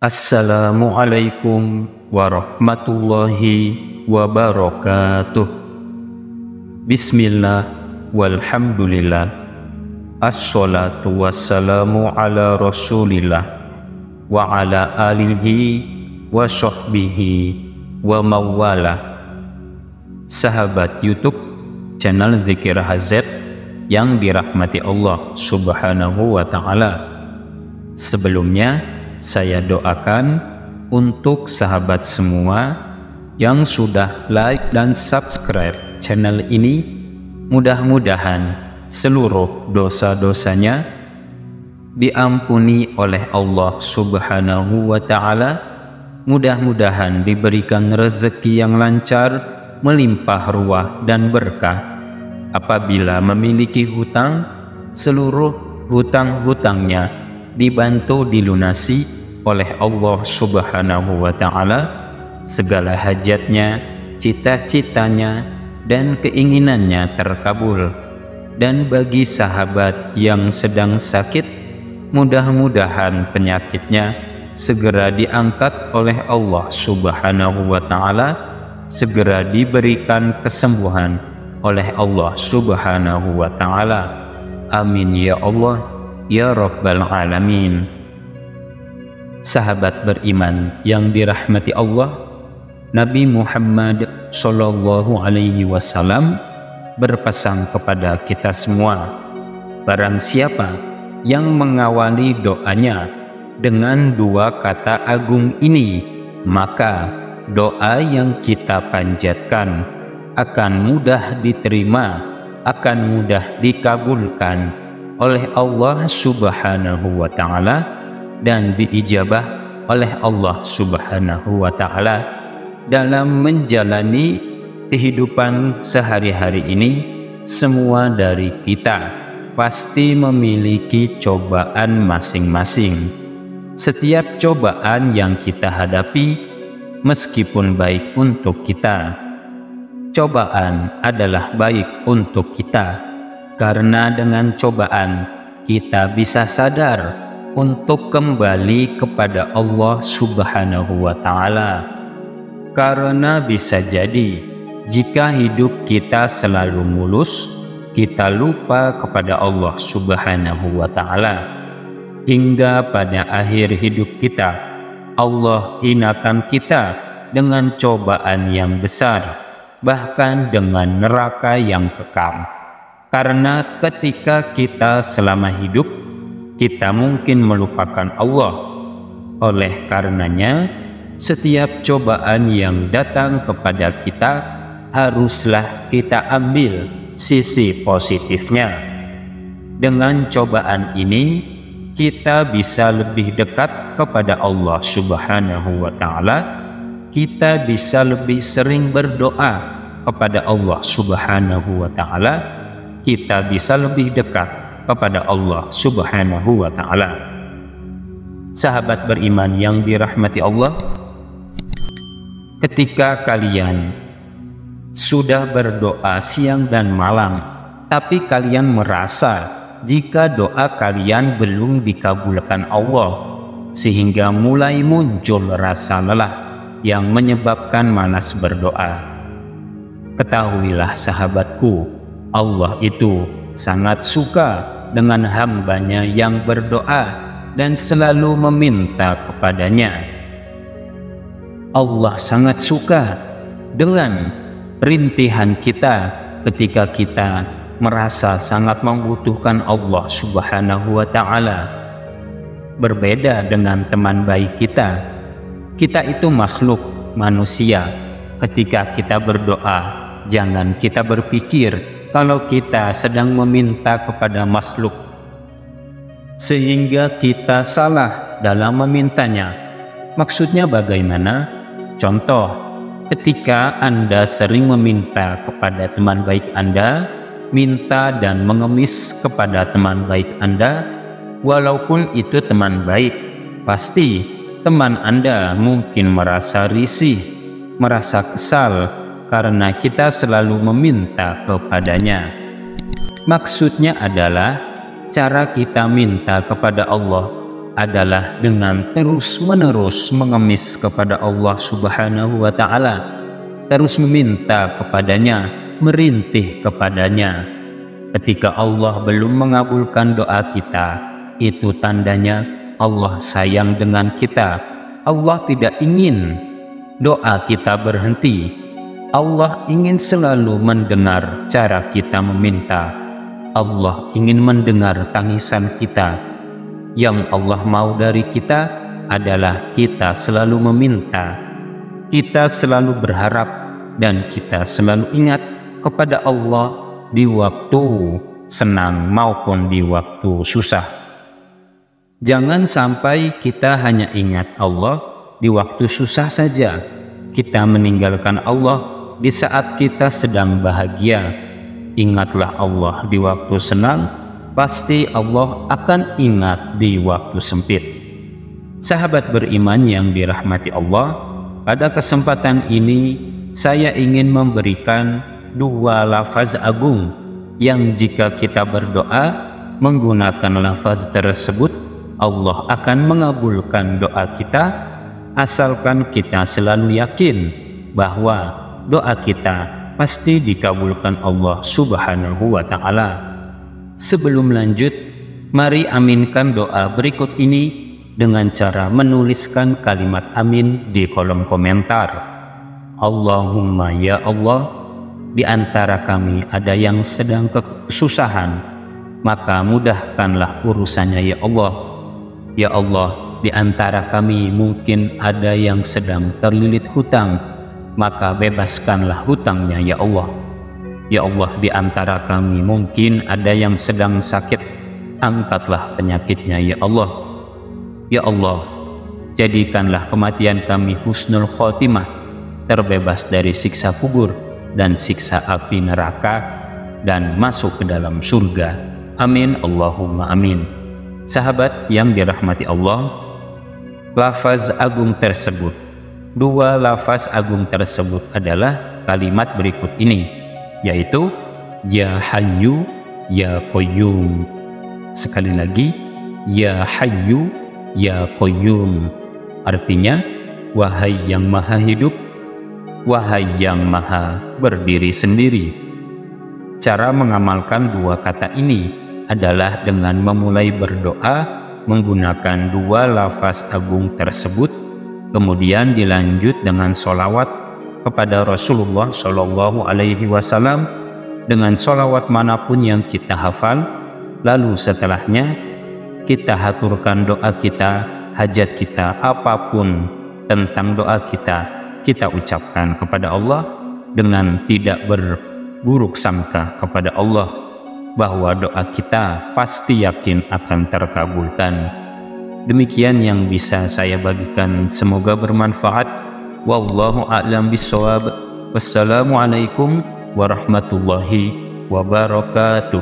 Assalamualaikum warahmatullahi wabarakatuh. Bismillah walhamdulillah. Assalatu wassalamu ala rasulillah wa ala alihi wa sahbihi wa mawala. Sahabat YouTube channel Zikir HZ yang dirahmati Allah subhanahu wa ta'ala, sebelumnya saya doakan untuk sahabat semua yang sudah like dan subscribe channel ini, mudah-mudahan seluruh dosa-dosanya diampuni oleh Allah subhanahu wa ta'ala. Mudah-mudahan diberikan rezeki yang lancar, melimpah ruah dan berkah. Apabila memiliki hutang, seluruh hutang-hutangnya dibantu dilunasi oleh Allah subhanahu wa ta'ala. Segala hajatnya, cita-citanya, dan keinginannya terkabul. Dan bagi sahabat yang sedang sakit, mudah-mudahan penyakitnya segera diangkat oleh Allah subhanahu wa ta'ala, segera diberikan kesembuhan oleh Allah subhanahu wa ta'ala. Amin ya Allah ya Rabbal Alamin. Sahabat beriman yang dirahmati Allah, Nabi Muhammad Sallallahu Alaihi Wasallam berpesan kepada kita semua, barang siapa yang mengawali doanya dengan dua kata agung ini, maka doa yang kita panjatkan akan mudah diterima, akan mudah dikabulkan oleh Allah subhanahu wa ta'ala dan diijabah oleh Allah subhanahu wa ta'ala dalam menjalani kehidupan sehari-hari ini. Semua dari kita pasti memiliki cobaan masing-masing. Setiap cobaan yang kita hadapi, meskipun baik untuk kita, cobaan adalah baik untuk kita. Karena dengan cobaan kita bisa sadar untuk kembali kepada Allah subhanahu wa ta'ala. Karena bisa jadi jika hidup kita selalu mulus, kita lupa kepada Allah subhanahu wa ta'ala. Hingga pada akhir hidup kita, Allah hinakan kita dengan cobaan yang besar, bahkan dengan neraka yang kekal. Karena ketika kita selama hidup, kita mungkin melupakan Allah. Oleh karenanya, setiap cobaan yang datang kepada kita haruslah kita ambil sisi positifnya. Dengan cobaan ini, kita bisa lebih dekat kepada Allah subhanahu wa ta'ala. Kita bisa lebih sering berdoa kepada Allah subhanahu wa ta'ala. Kita bisa lebih dekat kepada Allah subhanahu wa ta'ala. Sahabat beriman yang dirahmati Allah, ketika kalian sudah berdoa siang dan malam, tapi kalian merasa jika doa kalian belum dikabulkan Allah, sehingga mulai muncul rasa lelah yang menyebabkan malas berdoa, ketahuilah sahabatku, Allah itu sangat suka dengan hambanya yang berdoa dan selalu meminta kepadanya. Allah sangat suka dengan rintihan kita ketika kita merasa sangat membutuhkan Allah subhanahu wa ta'ala. Berbeda dengan teman baik kita, kita itu makhluk manusia. Ketika kita berdoa, jangan kita berpikir kalau kita sedang meminta kepada makhluk, sehingga kita salah dalam memintanya. Maksudnya bagaimana? Contoh, ketika Anda sering meminta kepada teman baik Anda, minta dan mengemis kepada teman baik Anda, walaupun itu teman baik, pasti teman Anda mungkin merasa risih, merasa kesal, karena kita selalu meminta kepadanya. Maksudnya adalah cara kita minta kepada Allah adalah dengan terus-menerus mengemis kepada Allah Subhanahu wa Ta'ala, terus meminta kepadanya, merintih kepadanya. Ketika Allah belum mengabulkan doa kita, itu tandanya Allah sayang dengan kita. Allah tidak ingin doa kita berhenti. Allah ingin selalu mendengar cara kita meminta. Allah ingin mendengar tangisan kita. Yang Allah mau dari kita adalah kita selalu meminta, kita selalu berharap, dan kita selalu ingat kepada Allah di waktu senang maupun di waktu susah. Jangan sampai kita hanya ingat Allah di waktu susah saja, kita meninggalkan Allah di saat kita sedang bahagia. Ingatlah Allah di waktu senang, pasti Allah akan ingat di waktu sempit. Sahabat beriman yang dirahmati Allah, pada kesempatan ini saya ingin memberikan dua lafaz agung yang jika kita berdoa menggunakan lafaz tersebut, Allah akan mengabulkan doa kita, asalkan kita selalu yakin bahwa doa kita pasti dikabulkan Allah Subhanahu wa Ta'ala. Sebelum lanjut, mari aminkan doa berikut ini dengan cara menuliskan kalimat amin di kolom komentar. Allahumma ya Allah, di antara kami ada yang sedang kesusahan, maka mudahkanlah urusannya ya Allah. Ya Allah, di antara kami mungkin ada yang sedang terlilit hutang, maka bebaskanlah hutangnya ya Allah. Ya Allah, di antara kami mungkin ada yang sedang sakit, angkatlah penyakitnya ya Allah. Ya Allah, jadikanlah kematian kami husnul khotimah, terbebas dari siksa kubur dan siksa api neraka, dan masuk ke dalam surga. Amin, Allahumma amin. Sahabat yang dirahmati Allah, lafaz agung tersebut, dua lafaz agung tersebut adalah kalimat berikut ini, yaitu Ya Hayyu Ya Qayyum. Sekali lagi, Ya Hayyu Ya Qayyum, artinya wahai yang maha hidup, wahai yang maha berdiri sendiri. Cara mengamalkan dua kata ini adalah dengan memulai berdoa menggunakan dua lafaz agung tersebut, kemudian dilanjut dengan sholawat kepada Rasulullah Shallallahu Alaihi Wasallam dengan sholawat manapun yang kita hafal. Lalu setelahnya kita haturkan doa kita, hajat kita, apapun tentang doa kita ucapkan kepada Allah dengan tidak berburuk sangka kepada Allah bahwa doa kita pasti yakin akan terkabulkan. Demikian yang bisa saya bagikan, semoga bermanfaat. Wallahu a'lam bishawab. Wassalamualaikum warahmatullahi wabarakatuh.